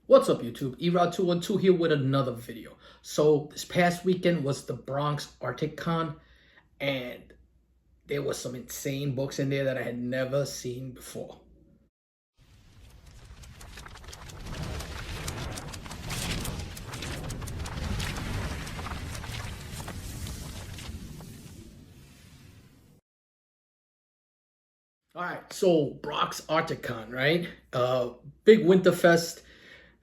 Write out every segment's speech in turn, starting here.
What's up, YouTube? Erod212 here with another video. So this past weekend was the Bronx Arctic Con, and there was some insane books in there that I had never seen before. All right, so Bronx Arctic Con, right? Big winter fest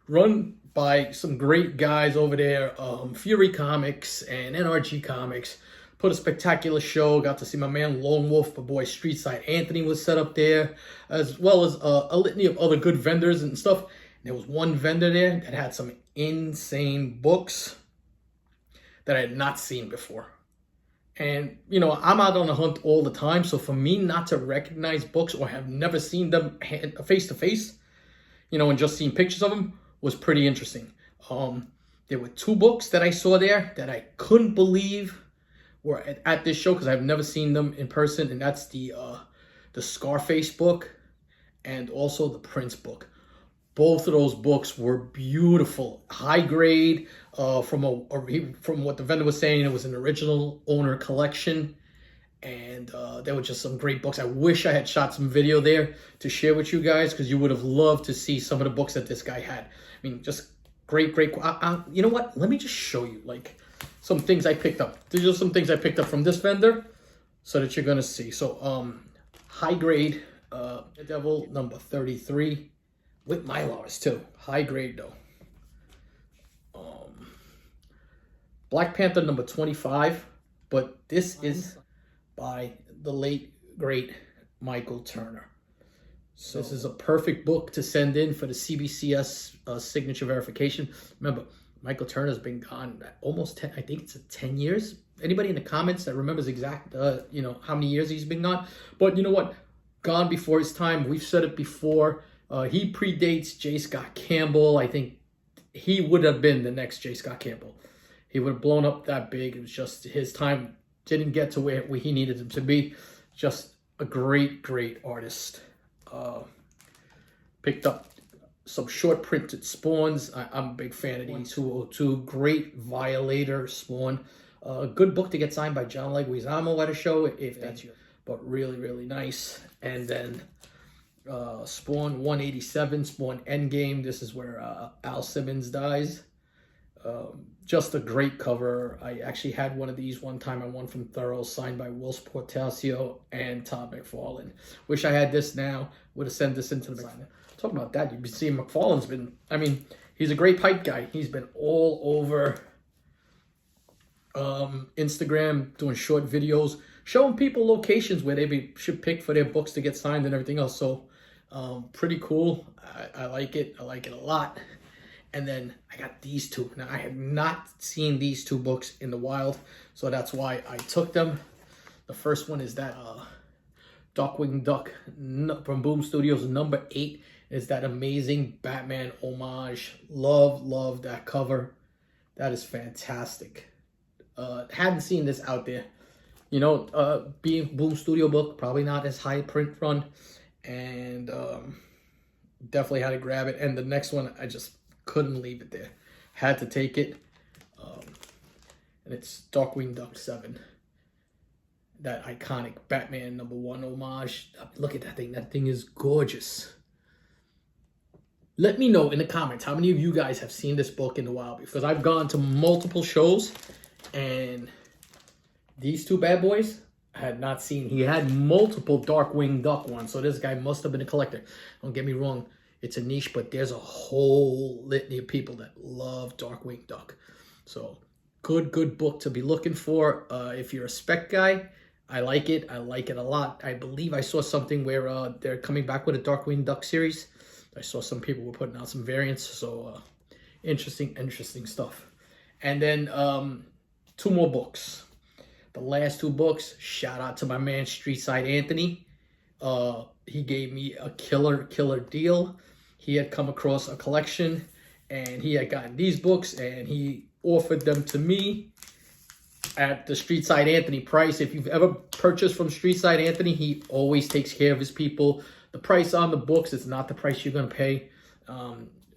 run by some great guys over there, Fury Comics and NRG Comics. Put a spectacular show. Got to see my man Lone Wolf, my boy Streetside Anthony was set up there, as well as a litany of other good vendors and stuff. And there was one vendor there that had some insane books that I had not seen before. And, you know, I'm out on the hunt all the time. So for me not to recognize books or have never seen them face to face, you know, and just seen pictures of them was pretty interesting. There were two books that I saw there that I couldn't believe were at this show because I've never seen them in person. And that's the Scarface book and also the Prince book. Both of those books were beautiful, high grade. From what the vendor was saying, it was an original owner collection, and there were just some great books. I wish I had shot some video there to share with you guys because you would have loved to see some of the books that this guy had. I mean, just great. You know what? Let me just show you like some things I picked up. These are some things I picked up from this vendor, so that you're gonna see. So, high grade, Devil number 33. With Mylars too. High grade though. Black Panther number 25. But this is by the late, great Michael Turner. So this is a perfect book to send in for the CBCS signature verification. Remember, Michael Turner's been gone almost 10, I think it's 10 years. Anybody in the comments that remembers exact, you know, how many years he's been gone? But you know what? Gone before his time. We've said it before. He predates J. Scott Campbell. I think he would have been the next J. Scott Campbell. He would have blown up that big. It was just his time didn't get to where he needed him to be. Just a great, great artist. Picked up some short printed Spawns. I'm a big fan of these 202. Great Violator Spawn. A good book to get signed by John Leguizamo at a show, if that's you. But really, really nice. And then Spawn 187, Spawn Endgame. This is where Al Simmons dies. Just a great cover. I actually had one of these one time. I won from Thorough, signed by Will Portasio and Todd McFarlane. Wish I had this now. Would have sent this into the McFarlane. Talking about that, you've been seeing McFarlane's been, I mean, he's a great pipe guy. He's been all over Instagram doing short videos, showing people locations where they should pick for their books to get signed and everything else. So pretty cool. I like it. I like it a lot. And then I got these two. Now, I have not seen these two books in the wild, so that's why I took them. The first one is that Darkwing Duck from Boom Studios, number 8. Is that amazing Batman homage. Love that cover. That is fantastic. Hadn't seen this out there. You know, being Boom Studio book, probably not as high print run. And definitely had to grab it. And the next one, I just couldn't leave it there. Had to take it. And it's Darkwing Duck 7. That iconic Batman number 1 homage. Look at that thing. That thing is gorgeous. Let me know in the comments how many of you guys have seen this book in the wild, because I've gone to multiple shows and these two bad boys I had not seen. He had multiple Darkwing Duck ones, so this guy must have been a collector. Don't get me wrong, it's a niche, but there's a whole litany of people that love Darkwing Duck. So good book to be looking for. If you're a spec guy, I like it. I like it a lot. I believe I saw something where they're coming back with a Darkwing Duck series. I saw some people were putting out some variants, so interesting stuff. And then 2 more books. The last 2 books, shout out to my man Streetside Anthony. He gave me a killer deal. He had come across a collection and he had gotten these books and he offered them to me at the Streetside Anthony price. If you've ever purchased from Streetside Anthony, he always takes care of his people. The price on the books is not the price you're going to pay.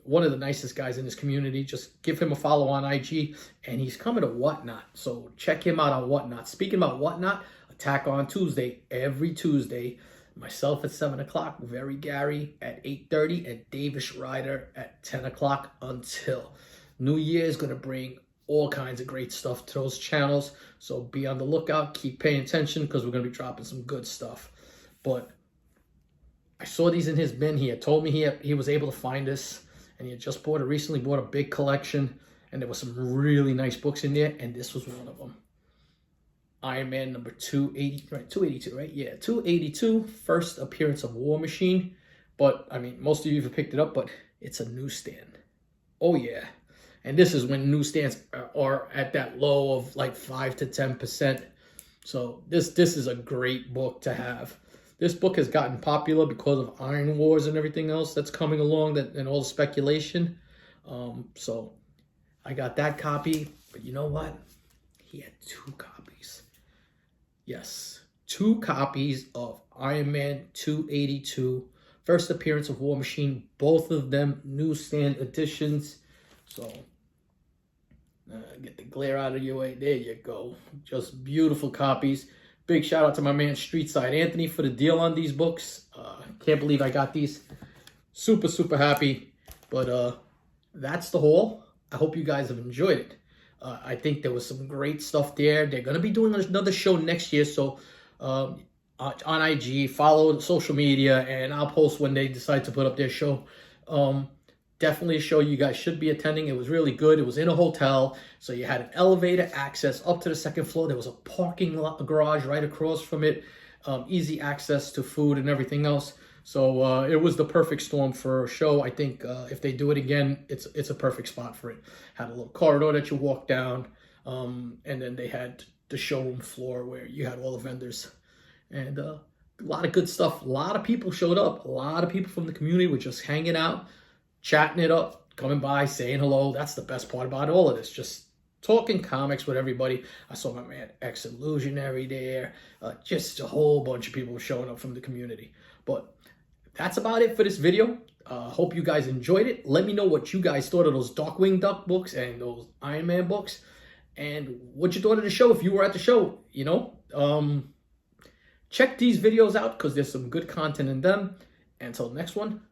one of the nicest guys in this community. Just give him a follow on IG, and he's coming to Whatnot. So check him out on Whatnot. Speaking about Whatnot, Attack on Tuesday, every Tuesday. Myself at 7 o'clock, Very Gary at 8:30, and Davis Ryder at 10 o'clock until New Year is going to bring all kinds of great stuff to those channels. So be on the lookout. Keep paying attention because we're going to be dropping some good stuff. But I saw these in his bin. He had told me he was able to find this, and he had just recently bought a big collection, and there was some really nice books in there, and this was one of them. Iron Man number 280, right? 282, right? Yeah, 282, first appearance of War Machine. But, I mean, most of you have picked it up, but it's a newsstand. Oh, yeah. And this is when newsstands are at that low of like 5 to 10%. So this is a great book to have. This book has gotten popular because of Iron Wars and everything else that's coming along, and all the speculation. So I got that copy. But you know what? He had 2 copies. Yes, 2 copies of Iron Man 282, first appearance of War Machine, both of them newsstand editions. So, get the glare out of your way. There you go. Just beautiful copies. Big shout out to my man Streetside Anthony for the deal on these books. Can't believe I got these. Super, super happy. But that's the haul. I hope you guys have enjoyed it. I think there was some great stuff there. They're going to be doing another show next year. So on IG, follow social media, and I'll post when they decide to put up their show. Definitely a show you guys should be attending. It was really good. It was in a hotel. So you had an elevator access up to the 2nd floor. There was a parking lot, garage right across from it. Easy access to food and everything else. So it was the perfect storm for a show. I think if they do it again, it's a perfect spot for it. Had a little corridor that you walk down, and then they had the showroom floor where you had all the vendors, and a lot of good stuff. A lot of people showed up. A lot of people from the community were just hanging out, chatting it up, coming by, saying hello. That's the best part about all of this. Just talking comics with everybody. I saw my man X Illusionary there. Just a whole bunch of people showing up from the community. But that's about it for this video. Hope you guys enjoyed it. Let me know what you guys thought of those Darkwing Duck books and those Iron Man books, and what you thought of the show if you were at the show. You know, check these videos out because there's some good content in them. Until next one,